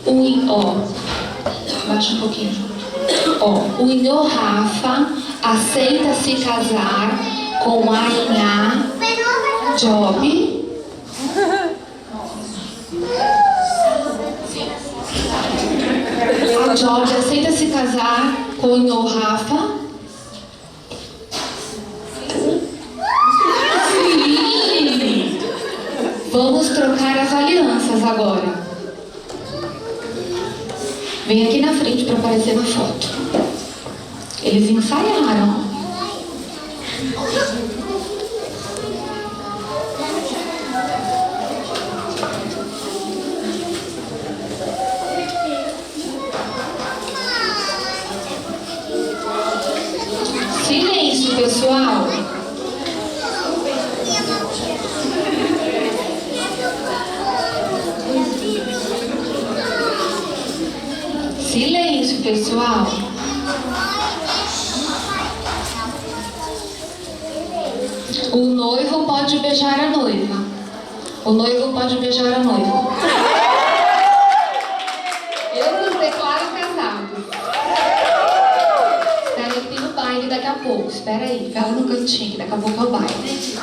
Ó, baixa um pouquinho. Ó, o Inho Rafa aceita se casar com a Inha Job. A Job aceita se casar com o Inho Rafa. Sim! Vamos trocar as alianças agora. Vem aqui na frente para aparecer na foto. Eles ensaiaram. Silêncio, pessoal. Silêncio, pessoal. O noivo pode beijar a noiva. O noivo pode beijar a noiva. Eu nos declaro casados. Espera aí que tem o baile daqui a pouco. Espera aí, fica lá no cantinho, que daqui a pouco é o baile.